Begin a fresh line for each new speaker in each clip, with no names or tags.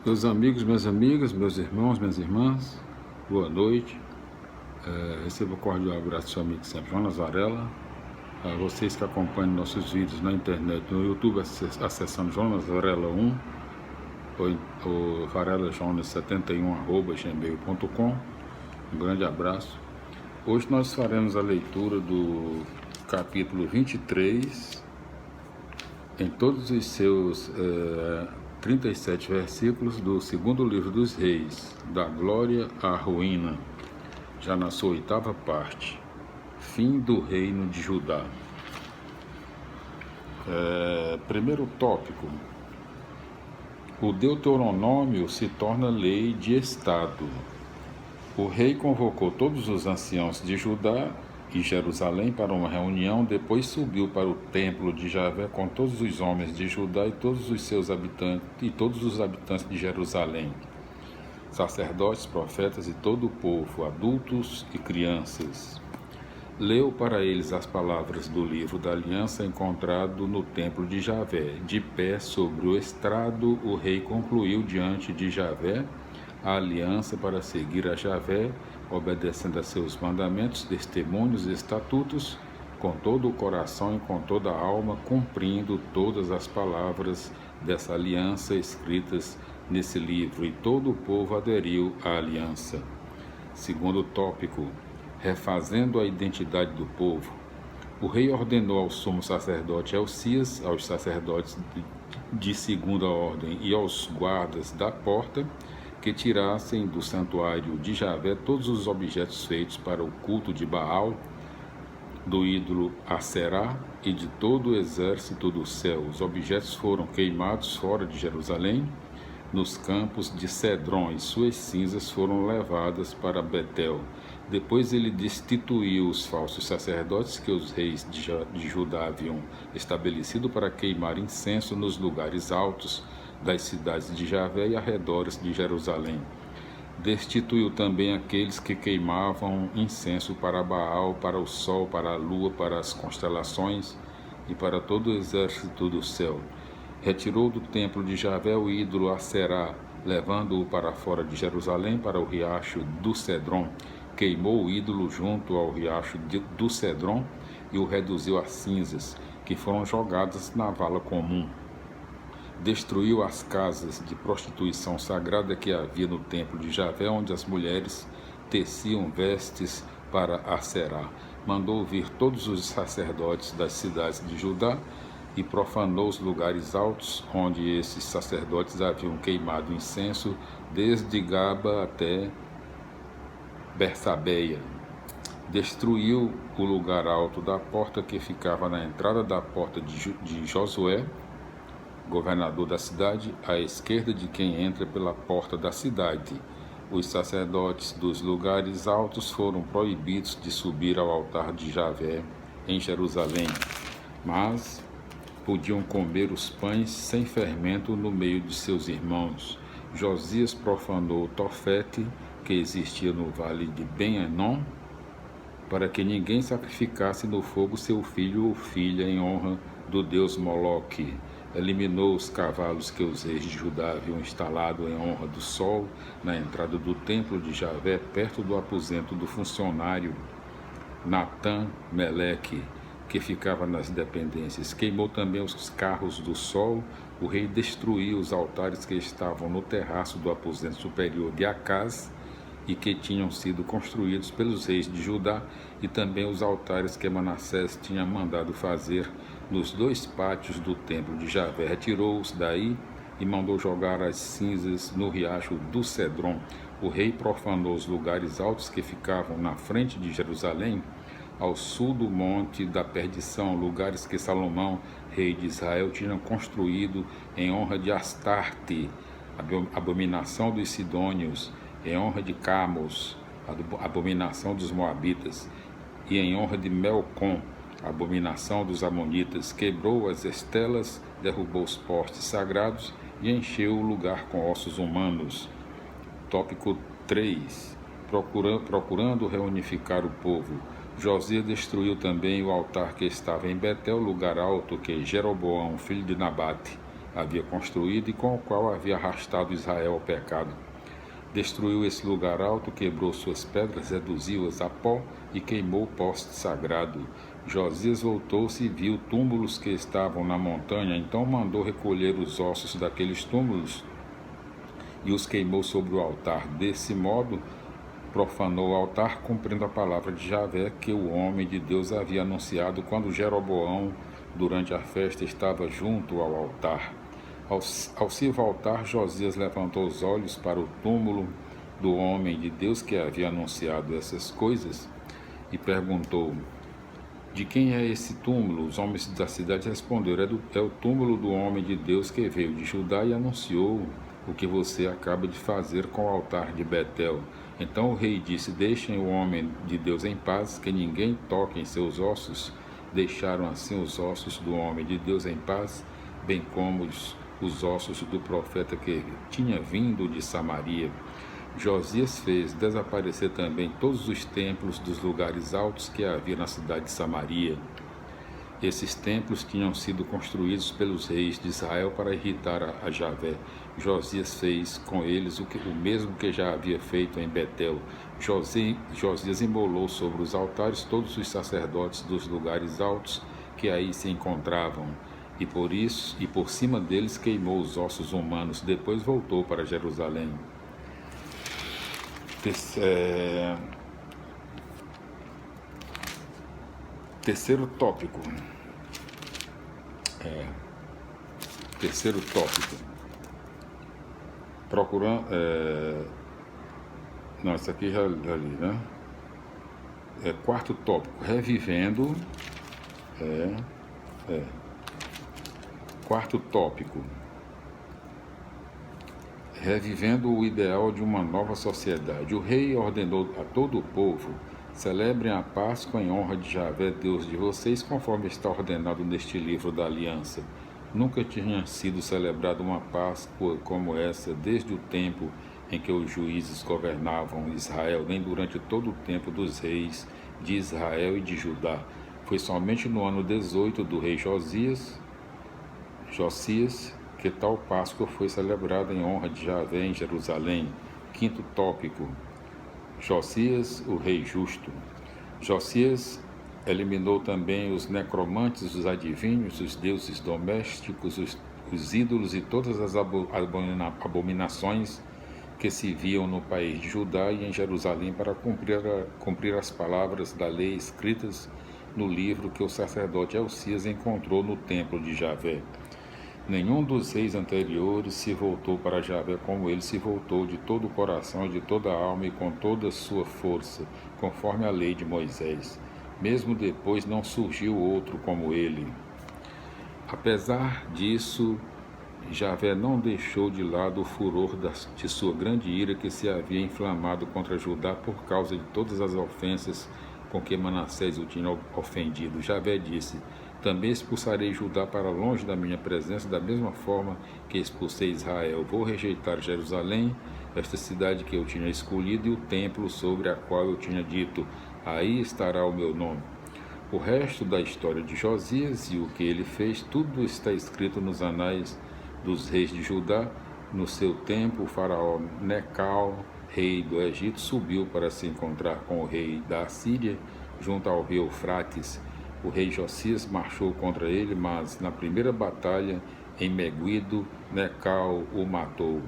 Meus amigos, minhas amigas, meus irmãos, minhas irmãs, boa noite. Recebo o cordial abraço do seu amigo sempre, Jonas Varela. A vocês que acompanham nossos vídeos na internet, no YouTube, acessando Jonas Varela 1 ou varelajonas71@gmail.com. Um grande abraço. Hoje nós faremos a leitura do capítulo 23, em todos os seus 37 versículos do segundo livro dos Reis, da glória à ruína, já na sua oitava parte, fim do reino de Judá. Primeiro tópico: o Deuteronômio se torna lei de Estado. O rei convocou todos os anciãos de Judá e Jerusalém para uma reunião, depois subiu para o templo de Javé com todos os homens de Judá e todos os seus habitantes e todos os habitantes de Jerusalém, sacerdotes, profetas e todo o povo, adultos e crianças. Leu para eles as palavras do livro da aliança encontrado no templo de Javé. De pé sobre o estrado, o rei concluiu diante de Javé a aliança para seguir a Javé, obedecendo a seus mandamentos, testemunhos e estatutos, com todo o coração e com toda a alma, cumprindo todas as palavras dessa aliança escritas nesse livro, e todo o povo aderiu à aliança. Segundo tópico: refazendo a identidade do povo. O rei ordenou ao sumo sacerdote Elcias, aos sacerdotes de segunda ordem e aos guardas da porta, que tirassem do santuário de Javé todos os objetos feitos para o culto de Baal, do ídolo Aserá e de todo o exército do céu. Os objetos foram queimados fora de Jerusalém, nos campos de Cedron, e suas cinzas foram levadas para Betel. Depois ele destituiu os falsos sacerdotes que os reis de Judá haviam estabelecido para queimar incenso nos lugares altos das cidades de Javé e arredores de Jerusalém. Destituiu também aqueles que queimavam incenso para Baal, para o sol, para a lua, para as constelações e para todo o exército do céu. Retirou do templo de Javé o ídolo Aserá, levando-o para fora de Jerusalém, para o riacho do Cedron. Queimou o ídolo junto ao riacho do Cedron e o reduziu a cinzas, que foram jogadas na vala comum. Destruiu as casas de prostituição sagrada que havia no templo de Javé, onde as mulheres teciam vestes para Aserá. Mandou vir todos os sacerdotes das cidades de Judá e profanou os lugares altos onde esses sacerdotes haviam queimado incenso, desde Gaba até Bersabeia. Destruiu o lugar alto da porta que ficava na entrada da porta de Josué, governador da cidade, à esquerda de quem entra pela porta da cidade. Os sacerdotes dos lugares altos foram proibidos de subir ao altar de Javé em Jerusalém, mas podiam comer os pães sem fermento no meio de seus irmãos. Josias profanou o Tofete, que existia no vale de Ben-Enom, para que ninguém sacrificasse no fogo seu filho ou filha em honra do deus Moloque. Eliminou os cavalos que os reis de Judá haviam instalado em honra do sol na entrada do templo de Javé, perto do aposento do funcionário Natã-Meleque, que ficava nas dependências. Queimou também os carros do sol. O rei destruiu os altares que estavam no terraço do aposento superior de Acaz e que tinham sido construídos pelos reis de Judá, e também os altares que Manassés tinha mandado fazer nos dois pátios do templo de Javé. Retirou-os daí e mandou jogar as cinzas no riacho do Cedron. O rei profanou os lugares altos que ficavam na frente de Jerusalém, ao sul do monte da perdição, lugares que Salomão, rei de Israel, tinha construído em honra de Astarte, abominação dos sidônios, em honra de Camos, abominação dos moabitas, e em honra de Melcom, abominação dos amonitas. Quebrou as estelas, derrubou os postes sagrados e encheu o lugar com ossos humanos. Tópico 3. Procurando reunificar o povo. Josias destruiu também o altar que estava em Betel, lugar alto que Jeroboão, filho de Nabate, havia construído e com o qual havia arrastado Israel ao pecado. Destruiu esse lugar alto, quebrou suas pedras, reduziu-as a pó e queimou o poste sagrado. Josias voltou-se e viu túmulos que estavam na montanha, então mandou recolher os ossos daqueles túmulos e os queimou sobre o altar. Desse modo, profanou o altar, cumprindo a palavra de Javé que o homem de Deus havia anunciado quando Jeroboão, durante a festa, estava junto ao altar. Ao se voltar, Josias levantou os olhos para o túmulo do homem de Deus que havia anunciado essas coisas e perguntou: de quem é esse túmulo? Os homens da cidade responderam: é o túmulo do homem de Deus que veio de Judá e anunciou o que você acaba de fazer com o altar de Betel. Então o rei disse: deixem o homem de Deus em paz, que ninguém toque em seus ossos. Deixaram assim os ossos do homem de Deus em paz, bem como os ossos do profeta que tinha vindo de Samaria. Josias fez desaparecer também todos os templos dos lugares altos que havia na cidade de Samaria. Esses templos tinham sido construídos pelos reis de Israel para irritar a Javé. Josias fez com eles o mesmo que já havia feito em Betel. Josias imolou sobre os altares todos os sacerdotes dos lugares altos que aí se encontravam, e por cima deles queimou os ossos humanos. Depois voltou para Jerusalém. Terceiro tópico. Procurando. Não, isso aqui já li, né? Quarto tópico. Revivendo. Quarto tópico. Revivendo o ideal de uma nova sociedade. O rei ordenou a todo o povo: celebrem a Páscoa em honra de Javé, Deus de vocês, conforme está ordenado neste livro da aliança. Nunca tinha sido celebrada uma Páscoa como essa desde o tempo em que os juízes governavam Israel, nem durante todo o tempo dos reis de Israel e de Judá. Foi somente no ano 18 do rei Josias que tal Páscoa foi celebrada em honra de Javé em Jerusalém. Quinto tópico. Josias, o rei justo. Josias eliminou também os necromantes, os adivinhos, os deuses domésticos, os ídolos e todas as abominações que se viam no país de Judá e em Jerusalém para cumprir as palavras da lei escritas no livro que o sacerdote Elcias encontrou no templo de Javé. Nenhum dos reis anteriores se voltou para Javé como ele se voltou, de todo o coração, de toda a alma e com toda a sua força, conforme a lei de Moisés. Mesmo depois não surgiu outro como ele. Apesar disso, Javé não deixou de lado o furor de sua grande ira que se havia inflamado contra Judá por causa de todas as ofensas com que Manassés o tinha ofendido. Javé disse: também expulsarei Judá para longe da minha presença, da mesma forma que expulsei Israel. Vou rejeitar Jerusalém, esta cidade que eu tinha escolhido, e o templo sobre a qual eu tinha dito: aí estará o meu nome. O resto da história de Josias e o que ele fez, tudo está escrito nos anais dos reis de Judá. No seu tempo, o faraó Necal, rei do Egito, subiu para se encontrar com o rei da Assíria, junto ao rio Eufrates. O rei Josias marchou contra ele, mas na primeira batalha, em Meguido, Necal o matou.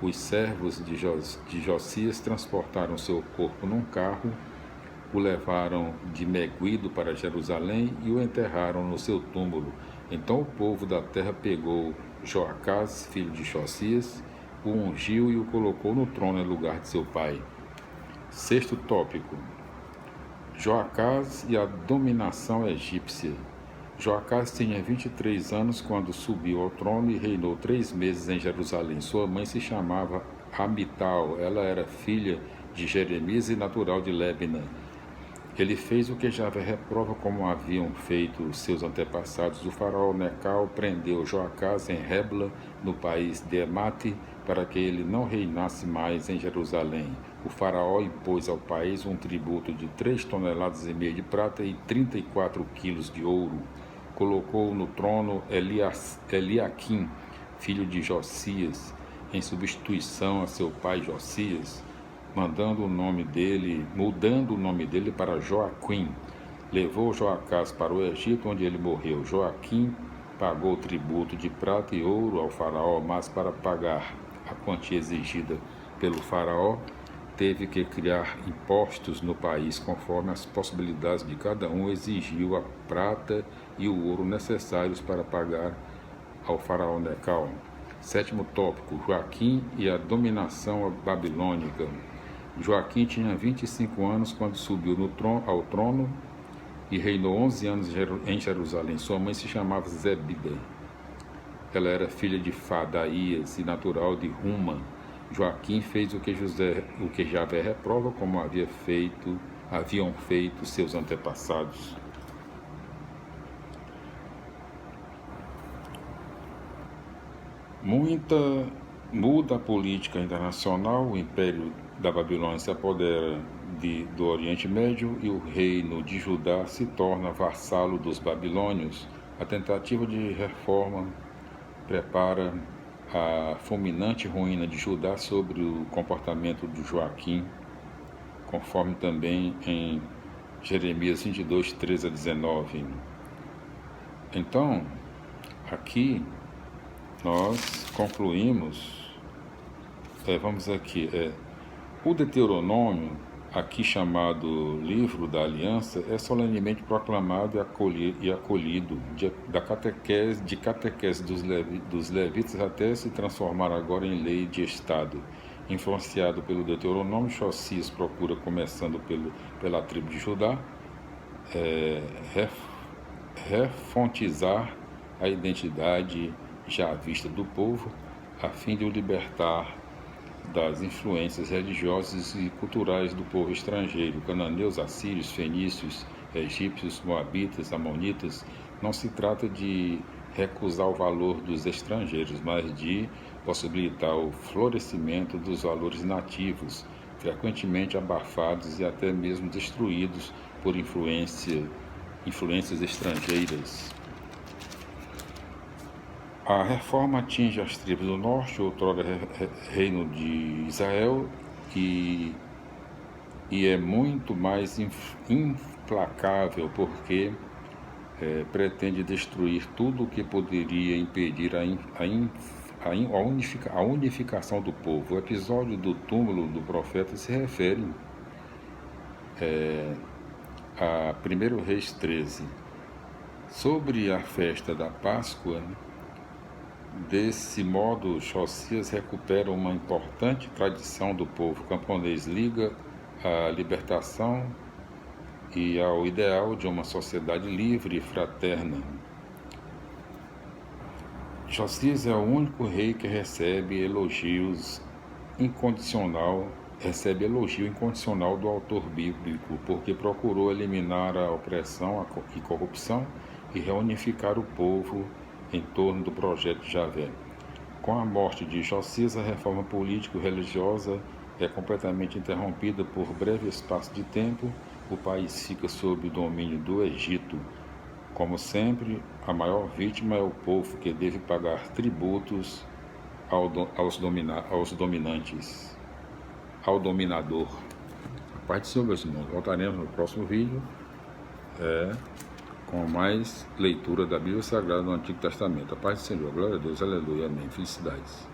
Os servos de Josias transportaram seu corpo num carro, o levaram de Meguido para Jerusalém e o enterraram no seu túmulo. Então o povo da terra pegou Joacás, filho de Josias, o ungiu e o colocou no trono em lugar de seu pai. Sexto tópico. Joacás e a dominação egípcia. Joacás tinha 23 anos quando subiu ao trono e reinou 3 meses em Jerusalém. Sua mãe se chamava Amital. Ela era filha de Jeremias e natural de Lébina. Ele fez o que Javé reprova, como haviam feito seus antepassados. O faraó Necal prendeu Joacás em Rebla, no país de Emate, para que ele não reinasse mais em Jerusalém. O faraó impôs ao país um tributo de 3,5 toneladas de prata e 34 quilos de ouro. Colocou no trono Eliaquim, filho de Josias, em substituição a seu pai Josias, mudando o nome dele para Joaquim. Levou Joacás para o Egito, onde ele morreu. Joaquim pagou tributo de prata e ouro ao faraó, mas para pagar a quantia exigida pelo faraó, teve que criar impostos no país, conforme as possibilidades de cada um, exigiu a prata e o ouro necessários para pagar ao faraó Necau. Sétimo tópico, Joaquim e a dominação babilônica. Joaquim tinha 25 anos quando subiu ao trono e reinou 11 anos em Jerusalém. Sua mãe se chamava Zebida. Ela era filha de Fadaías e natural de Ruma. Joaquim fez o que Javé reprova, como haviam feito seus antepassados. Muda a política internacional, o Império da Babilônia se apodera do Oriente Médio e o reino de Judá se torna vassalo dos babilônios. A tentativa de reforma prepara a fulminante ruína de Judá sobre o comportamento de Joaquim, conforme também em Jeremias 22, 13 a 19. Então, aqui nós concluímos, o Deuteronômio, aqui chamado Livro da Aliança, é solenemente proclamado e acolhido de catequese dos levitas até se transformar agora em lei de Estado. Influenciado pelo Deuteronômio, Josias procura, começando pela tribo de Judá, refontizar a identidade já à vista do povo, a fim de o libertar das influências religiosas e culturais do povo estrangeiro, cananeus, assírios, fenícios, egípcios, moabitas, amonitas. Não se trata de recusar o valor dos estrangeiros, mas de possibilitar o florescimento dos valores nativos, frequentemente abafados e até mesmo destruídos por influências estrangeiras. A reforma atinge as tribos do norte, outrora reino de Israel, e é muito mais implacável, porque pretende destruir tudo o que poderia impedir a unificação do povo. O episódio do túmulo do profeta se refere a 1 Reis 13. Sobre a festa da Páscoa, desse modo, Josias recupera uma importante tradição do povo camponês, liga à libertação e ao ideal de uma sociedade livre e fraterna. Josias é o único rei que recebe elogio incondicional do autor bíblico, porque procurou eliminar a opressão e corrupção e reunificar o povo em torno do projeto de Javé. Com a morte de Josias, a reforma político-religiosa é completamente interrompida por breve espaço de tempo. O país fica sob o domínio do Egito. Como sempre, a maior vítima é o povo, que deve pagar tributos aos dominantes, ao dominador. A paz do Senhor, meus irmãos. Voltaremos no próximo vídeo com mais leitura da Bíblia Sagrada no Antigo Testamento. A paz do Senhor, glória a Deus, aleluia, amém. Felicidades.